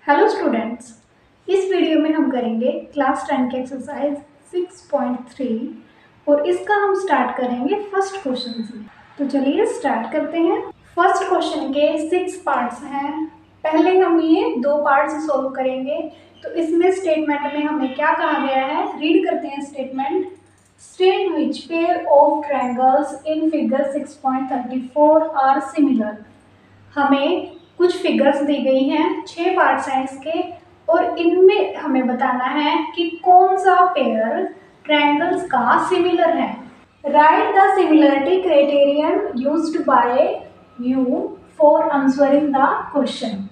Hello students, इस video में हम करेंगे क्लास 10 के एक्सरसाइज 6.3 और इसका हम स्टार्ट करेंगे फर्स्ट क्वेश्चन से। तो चलिए स्टार्ट करते हैं। फर्स्ट क्वेश्चन के 6 पार्ट्स हैं। पहले हम ये 2 पार्ट्स सॉल्व करेंगे। तो इसमें स्टेटमेंट में हमें क्या कहा गया है, रीड करते हैं statement. State which pair of triangles in figure 6.34 are similar. हमें कुछ फिगर्स दी गई हैं, 6 पार्ट्स हैं इसके, और इनमें हमें बताना है कि कौन सा पेयर ट्रायंगल्स का सिमिलर है। Right the similarity criterion used by you for answering the question.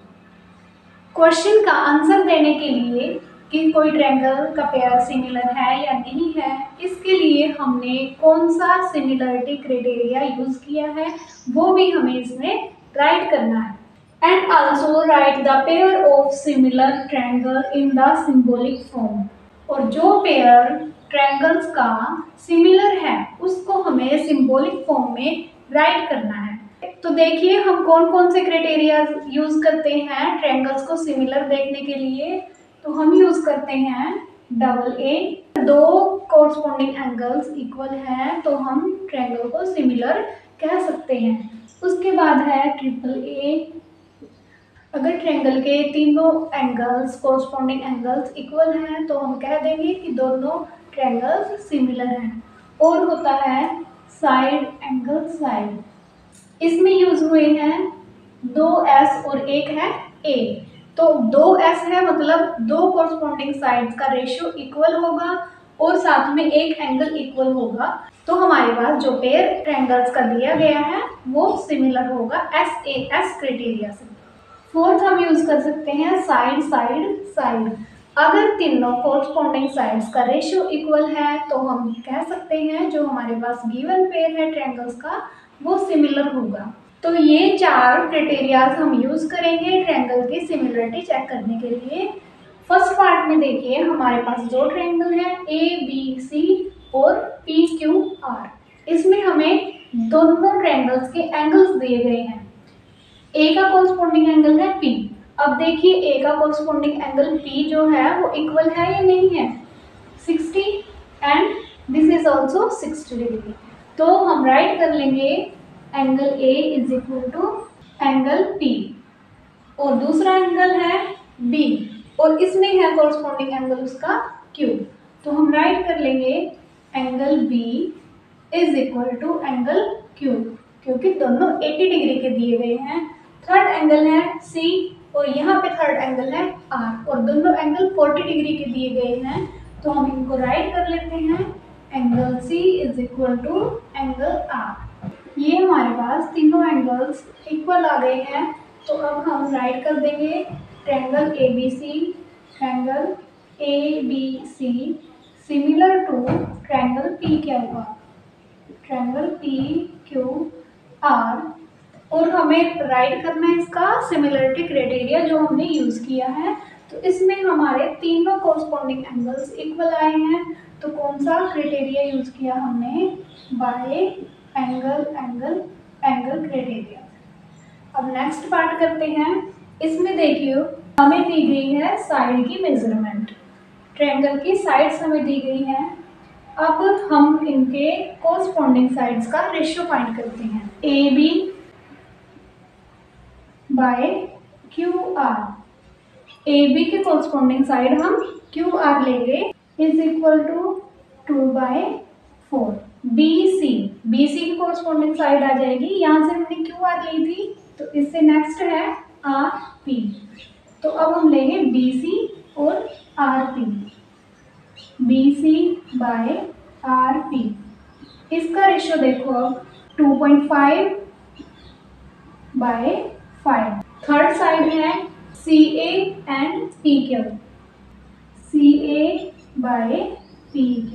Question का आंसर देने के लिए कि कोई ट्रायंगल का पेयर सिमिलर है या नहीं है, इसके लिए हमने कौन सा सिमिलरिटी क्राइटेरिया यूज किया है वो भी हमें इसमें राइट करना है। And also right the pair of similar triangle in the symbolic form. और जो पेयर ट्रायंगल्स का सिमिलर है उसको हमें सिंबॉलिक फॉर्म में राइट करना है। तो देखिए हम कौन कौन से क्राइटेरिया यूज करते हैं ट्रायंगल्स को सिमिलर देखने के लिए। तो हम यूज करते हैं डबल ए, दो कोरस्पॉन्डिंग एंगल्स इक्वल हैं तो हम ट्रायंगल को सिमिलर कह सकते हैं। उसके बाद है ट्रिपल ए, अगर ट्रायंगल के तीनों एंगल्स कोरस्पॉन्डिंग एंगल्स इक्वल हैं तो हम कह देंगे कि दोनों ट्रायंगल्स सिमिलर हैं। और होता है साइड एंगल साइड, इसमें यूज हुए हैं 2 एस और एक है ए। तो 2 एस है मतलब दो कोरस्पॉन्डिंग साइड्स का रेशियो इक्वल होगा और साथ में एक एंगल इक्वल होगा, तो हमारे पास जो पेयर ट्रायंगल्स का दिया गया है वो सिमिलर होगा SAS क्राइटेरिया से। फोर्थ हम यूज कर सकते हैं साइड साइड साइड। अगर तीनों कोरस्पॉन्डिंग साइड्स का रेशियो इक्वल है तो हम कह सकते हैं जो हमारे पास गिवन पेयर है ट्रायंगल्स का वो सिमिलर होगा। तो ये 4 क्राइटेरियाज हम यूज करेंगे ट्रायंगल की सिमिलरिटी चेक करने के लिए। फर्स्ट पार्ट में देखिए हमारे पास दो ट्रायंगल है ABC और PQR। इसमें हमें दोनों ट्रायंगल्स के एंगल्स दिए गए हैं। ए का कोरस्पॉन्डिंग एंगल है P। अब देखिए ए का कोरस्पॉन्डिंग एंगल P जो है वो इक्वल है या नहीं है, 60 and this is also 60 degree. तो हम राइट कर लेंगे angle A is equal to angle P और दूसरा एंगल है B और इसमें है कोरस्पॉन्डिंग एंगल उसका Q। तो हम राइट कर लेंगे angle B is equal to angle Q क्योंकि दोनों 80 डिग्री के दिए गए हैं। थर्ड एंगल है C और यहाँ पे थर्ड एंगल है R और दोनों एंगल 40 डिग्री के दिए गए हैं, तो हम इनको राइट कर लेते हैं angle C is equal to angle R। ये हमारे पास तीनों एंगल्स इक्वल आ गए हैं, तो अब हम राइट कर देंगे triangle ABC similar to triangle P क्या होगा, ट्रायंगल PQR। और हमें राइट करना है इसका सिमिलरिटी क्राइटेरिया जो हमने यूज किया है। तो इसमें हमारे तीनों कोरस्पॉन्डिंग एंगल्स इक्वल आए हैं, तो कौन सा क्राइटेरिया यूज किया हमने, bye angle angle angle criteria. अब नेक्स्ट पार्ट करते हैं। इसमें देखिए हमें दी गई है साइड की मेजरमेंट, ट्रायंगल की साइड्स हमें दी गई हैं। अब हम इनके कोरस्पॉन्डिंग साइड्स का रेशियो फाइंड करते हैं। AB बाय QR, AB के कोरस्पॉन्डिंग साइड हम QR लेंगे इज इक्वल टू 2/4। BC की कोरस्पॉन्डिंग साइड आ जाएगी, यहाँ से हमने QR ली थी तो इससे नेक्स्ट है RP। तो अब हम लेंगे BC और RP, BC बाय RP। इसका रेशियो देखो अब 2.5/5। थर्ड साइड है CA and PQ, CA by PQ,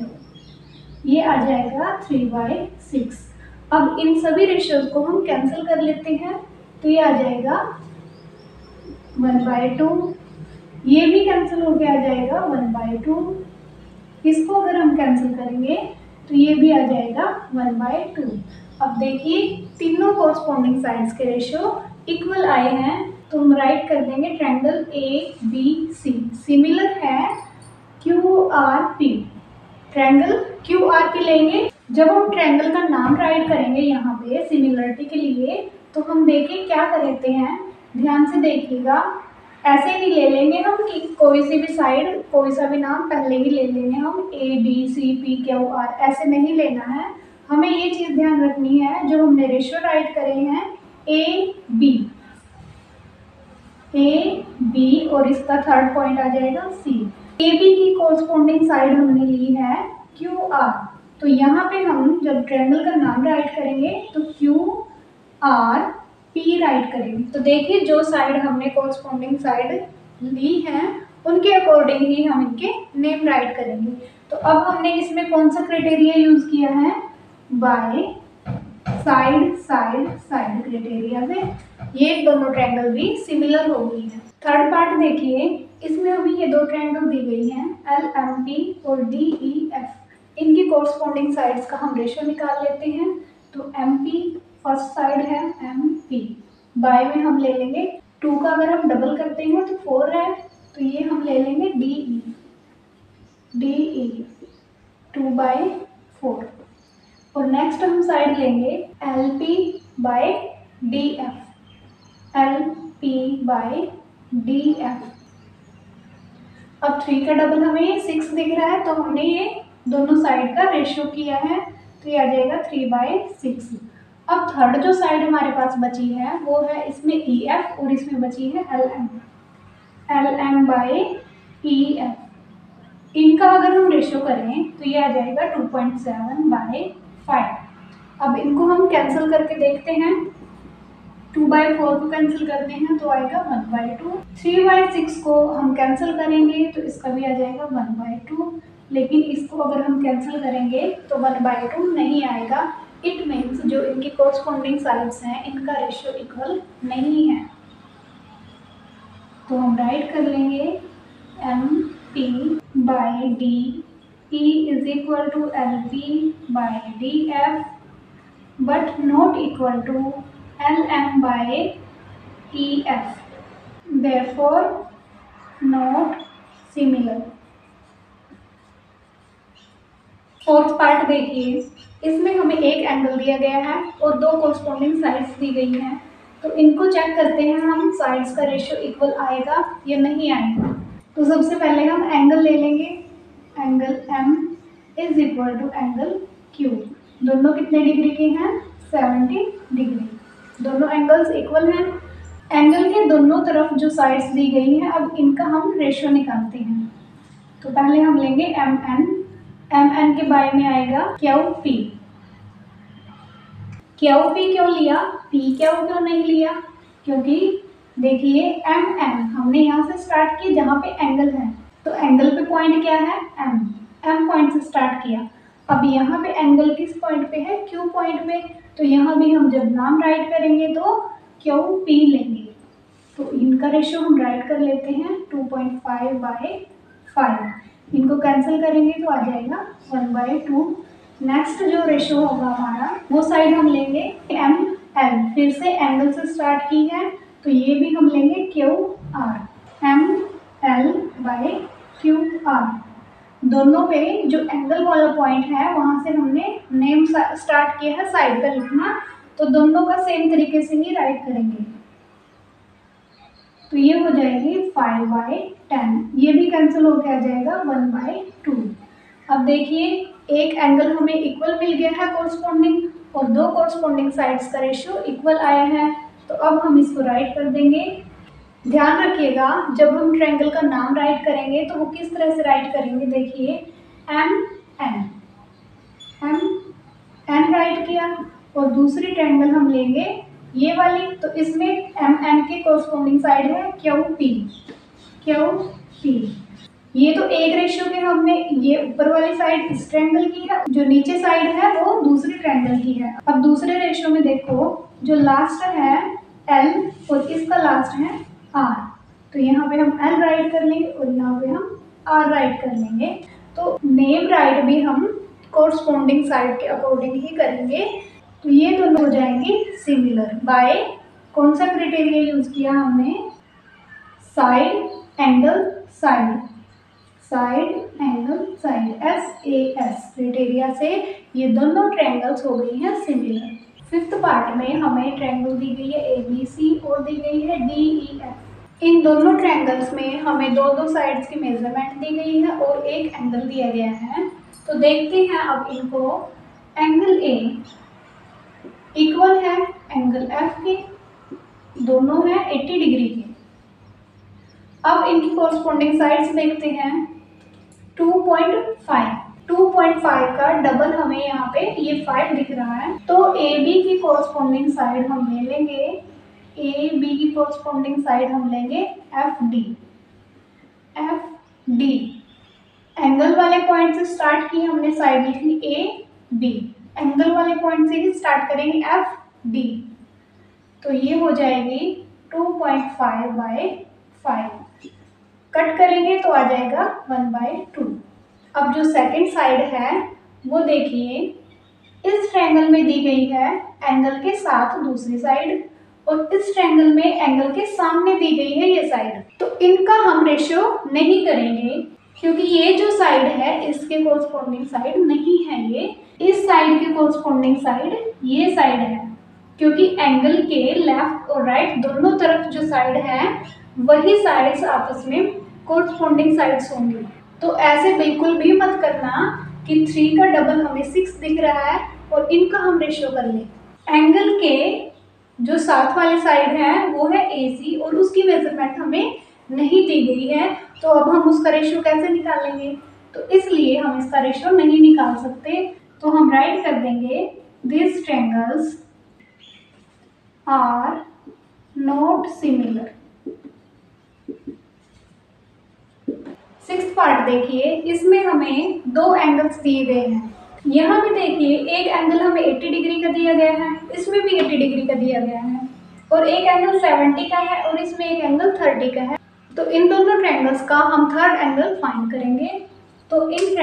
ये आ जाएगा 3/6। अब इन सभी रेशियोज को हम कैंसिल कर लेते हैं, तो ये आ जाएगा 1/2, ये भी कैंसिल होके आ जाएगा 1/2। इसको अगर हम कैंसिल करेंगे तो ये भी आ जाएगा 1/2। अब देखिए तीनों कोरस्पॉन्डिंग साइड्स के रेशियो इक्वल आए हैं, तो हम राइट कर देंगे ट्रायंगल ABC। सिमिलर है QRP। ट्रायंगल QRP लेंगे। जब हम ट्रायंगल का नाम राइट करेंगे यहाँ पे सिमिलरिटी के लिए, तो हम देखिए क्या करते हैं, ध्यान से देखिएगा। ऐसे ही ले लेंगे हम कि कोई सी भी साइड, कोई सा भी नाम पहले ही ले लेंगे हम, ABCPQR, ऐसे नहीं लेना है। हमें ये चीज़ ध्यान रखनी है, जो हमने रेशियो राइट करे हैं AB और इसका थर्ड पॉइंट आ जाएगा C। AB की कोरस्पोंडिंग साइड हमने ली है QR। तो यहाँ पे हम जब ट्रायंगल का नाम राइट करेंगे तो QRP राइट करेंगे। तो देखिए जो साइड हमने कोरस्पोंडिंग साइड ली है उनके अकॉर्डिंग ही हम इनके नेम राइट करेंगे। तो अब हमने इसमें कौन सा क्राइटेरिया यूज किया है, by side side side criteria से ये दोनों ट्रायंगल भी सिमिलर हो गई है। थर्ड पार्ट देखिए, इसमें हमें ये दो ट्रायंगल दी गई हैं LMP और DEF। इनकी कोरस्पोंडिंग साइड्स का हम रेशियो निकाल लेते हैं। तो MP फर्स्ट साइड है MP, बाय में हम ले लेंगे 2 का अगर हम डबल करते हैं तो 4 है, तो ये हम ले लेंगे DE 2/4। और नेक्स्ट हम साइड लेंगे LP बाय DF, LP/DF। अब 3 का डबल हमें 6 दिख रहा है, तो हमने ये दोनों साइड का रेशियो किया है, तो ये आ जाएगा 3/6। अब थर्ड जो साइड हमारे पास बची है वो है इसमें EF और इसमें बची है LM/EF। इनका अगर हम रेशियो करें तो ये आ जाएगा 2.7/5। अब इनको हम कैंसिल करके देखते हैं। 2/4 को कैंसिल करते हैं तो आएगा 1/2। 3/6 को हम कैंसिल करेंगे तो इसका भी आ जाएगा 1/2। लेकिन इसको अगर हम कैंसिल करेंगे तो 1/2 नहीं आएगा। इट मीन्स जो इनकी कोरस्पोंडिंग साइड्स हैं इनका रेशियो इक्वल नहीं है। तो हम राइट कर लेंगे MP/DE is equal to LP/DF but not equal to LM/EF, therefore not similar। Fourth part देखिए, इसमें हमें एक एंगल दिया गया है और दो कोरस्पोंडिंग साइड्स दी गई हैं। तो इनको चेक करते हैं हम, साइड्स का रेशियो इक्वल आएगा या नहीं आएगा। तो सबसे पहले हम एंगल ले लेंगे। Angle M is equal to angle Q। दोनों कितने डिग्री के हैं, 70 डिग्री। दोनों एंगल्स इक्वल हैं। एंगल के दोनों तरफ जो साइड्स दी गई हैं, अब इनका हम रेशियो निकालते हैं। तो पहले हम लेंगे MN के बाय में आएगा QP। QP क्यों लिया, PQ क्यों नहीं लिया, क्योंकि देखिए MN हमने यहाँ से स्टार्ट किया जहाँ पे एंगल है, तो एंगल पे पॉइंट क्या है, M पॉइंट से स्टार्ट किया। अब यहाँ पे एंगल किस पॉइंट पे है, Q पॉइंट पे। तो यहाँ भी हम जब नाम राइट करेंगे तो QP लेंगे। तो इनका रेशियो हम राइट कर लेते हैं 2.5/5। इनको कैंसिल करेंगे तो आ जाएगा 1/2। नेक्स्ट जो रेशियो होगा हमारा वो साइड हम लेंगे ML। फिर से एंगल से स्टार्ट की है तो ये भी हम लेंगे QR, ML/QR। दोनों पे जो एंगल वाला पॉइंट है वहाँ से हमने नेम स्टार्ट किया है साइड का लिखना, तो दोनों का सेम तरीके से ही राइट करेंगे। तो ये हो जाएगी 5/10। ये भी कैंसिल होकर आ जाएगा 1/2। अब देखिए एक एंगल हमें इक्वल मिल गया है कोरस्पोंडिंग, और दो कोरस्पोंडिंग साइड्स का रेशियो इक्वल आया है। तो अब हम इसको राइट कर देंगे। ध्यान रखिएगा जब हम ट्रायंगल का नाम राइट करेंगे तो वो किस तरह से राइट करेंगे। देखिए MN राइट किया और दूसरी ट्रायंगल हम लेंगे ये वाली, तो इसमें MN के कोरस्पोंडिंग साइड है QP। ये तो एक रेशियो पे हमने ये ऊपर वाली साइड इस ट्रायंगल की है, जो नीचे साइड है वो दूसरी ट्रायंगल की है। अब दूसरे रेशियो में देखो जो लास्ट है L और इसका लास्ट है R, तो यहाँ पे हम L राइट कर लेंगे और यहाँ पे हम R राइट कर लेंगे। तो नेम राइट भी हम कोरस्पोंडिंग साइड के अकॉर्डिंग ही करेंगे। तो ये दोनों हो जाएंगे सिमिलर। बाय कौन सा क्राइटेरिया यूज किया हमने, side angle side, side angle side, SAS criteria से ये दोनों ट्रायंगल्स हो गई हैं सिमिलर। फिफ्थ पार्ट में हमें ट्रायंगल दी गई है ABC और दी गई है DEF। इन दोनों ट्रायंगल्स में हमें दो दो साइड्स की मेजरमेंट दी गई है और एक एंगल दिया गया है। तो देखते हैं अब इनको। एंगल A इक्वल है एंगल F के, दोनों हैं 80 डिग्री के। अब इनकी कॉरस्पॉन्डिंग साइड्स देखते हैं। 2.5 का डबल हमें यहाँ पे ये 5 दिख रहा है, तो AB की कॉरस्पॉन्डिंग साइड हम ले लेंगे, AB की कॉरस्पॉन्डिंग साइड हम लेंगे FD। एंगल वाले पॉइंट से स्टार्ट की हमने साइड लिखी AB, एंगल वाले पॉइंट से ही स्टार्ट करेंगे FD, तो ये हो जाएगी 2.5/5। कट करेंगे तो आ जाएगा 1/2। अब जो सेकंड साइड है वो देखिए, इस ट्रायंगल में दी गई है एंगल के साथ दूसरी साइड और इस ट्रायंगल में एंगल के सामने दी गई है ये साइड। तो इनका हम रेशियो नहीं करेंगे क्योंकि ये जो साइड है इसके कोरस्पॉन्डिंग साइड नहीं है ये, इस साइड के कोरस्पॉन्डिंग साइड ये साइड है, क्योंकि एंगल के लेफ्ट और राइट दोनों तरफ जो साइड है वही साइड्स आपस में कोरस्पॉन्डिंग साइड्स होंगी। तो ऐसे बिल्कुल भी मत करना कि 3 का डबल हमें 6 दिख रहा है और इनका हम रेशियो कर लें। एंगल के जो साथ वाली साइड है वो है AC और उसकी मेजरमेंट हमें नहीं दी गई है, तो अब हम उसका रेशियो कैसे निकालेंगे? तो इसलिए हम इसका रेशियो नहीं निकाल सकते, तो हम राइट कर देंगे this triangles are not similar. Sixth part देखिए, इसमें हमें दो एंगल्स दिए गए हैं। यहाँ भी देखिए एक एंगल हमें 80 डिग्री का दिया गया है, इसमें भी 80 डिग्री का दिया गया है, और एक एंगल 70 का है और इसमें एक एंगल 30 का है। तो इन दोनों ट्रायंगल्स का हम थर्ड एंगल फाइंड करेंगे। तो इन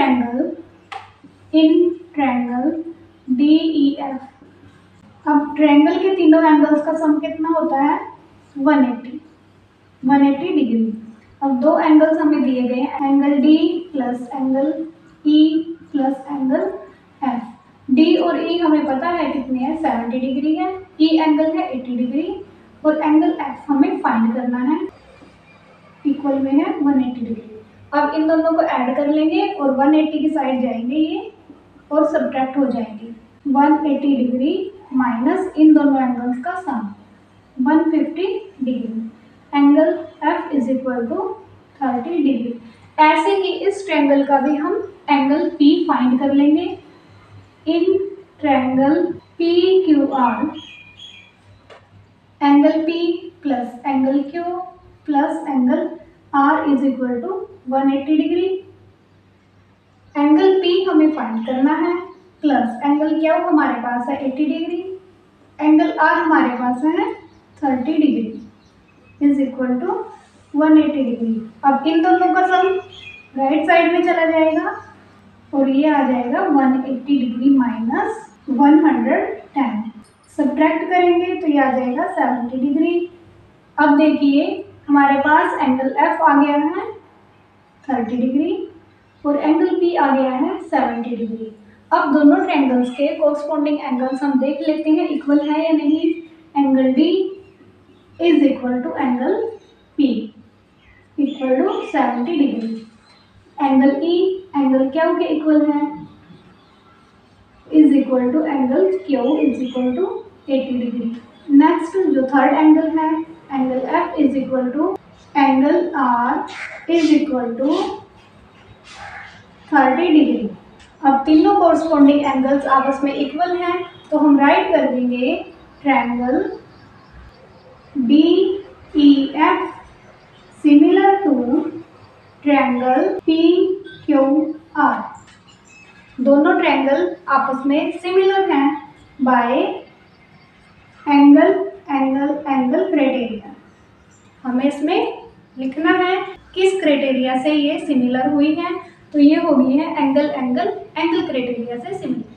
ट्रायंगल DEF, अब ट्रायंगल के तीनों एंगल्स का सम कितना होता है? 180 डिग्री। अब दो एंगल्स हमें दिए गए हैं, angle D plus angle E plus angle F। D और E हमें पता है कितने हैं, 70 डिग्री है, E एंगल है 80 डिग्री और एंगल F हमें फाइंड करना है, इक्वल में है 180 डिग्री। अब इन दोनों को ऐड कर लेंगे और 180 की साइड जाएंगे ये और सब्ट्रैक्ट हो जाएंगे। 180 डिग्री माइनस इन दोनों एंगल्स का sum 150 degree. Angle F is equal to 30 degree. ऐसे ही इस ट्रायंगल का भी हम एंगल P फाइंड कर लेंगे। In triangle PQR, angle P plus angle Q plus angle R is equal to 180 degree. Angle P हमें फाइंड करना है प्लस एंगल Q हमारे पास है 80 डिग्री, एंगल R हमारे पास है 30 degree is equal to 180 degree. अब इन दोनों का सम राइट साइड में चला जाएगा और ये आ जाएगा 180 डिग्री माइनस 110। सब्ट्रैक्ट करेंगे तो ये आ जाएगा 70 डिग्री। अब देखिए हमारे पास एंगल F आ गया है 30 डिग्री और एंगल P आ गया है 70 डिग्री। अब दोनों ट्रायंगल्स के कोरस्पॉन्डिंग एंगल्स हम देख लेते हैं इक्वल है या नहीं। Angle D is equal to angle P equal to 70 degree. Angle E angle Q के इक्वल है, is equal to angle Q is equal to 80 degree. Next जो थर्ड एंगल है, angle F is equal to angle R is equal to 30 degree. अब तीनों corresponding angles आपस में equal हैं, तो हम राइट कर देंगे triangle DEF similar to triangle PQR। दोनों ट्रायंगल आपस में सिमिलर हैं बाय एंगल क्राइटेरिया। हमें इसमें लिखना है किस क्राइटेरिया से ये सिमिलर हुई है, तो ये हो गई है एंगल क्राइटेरिया से सिमिलर।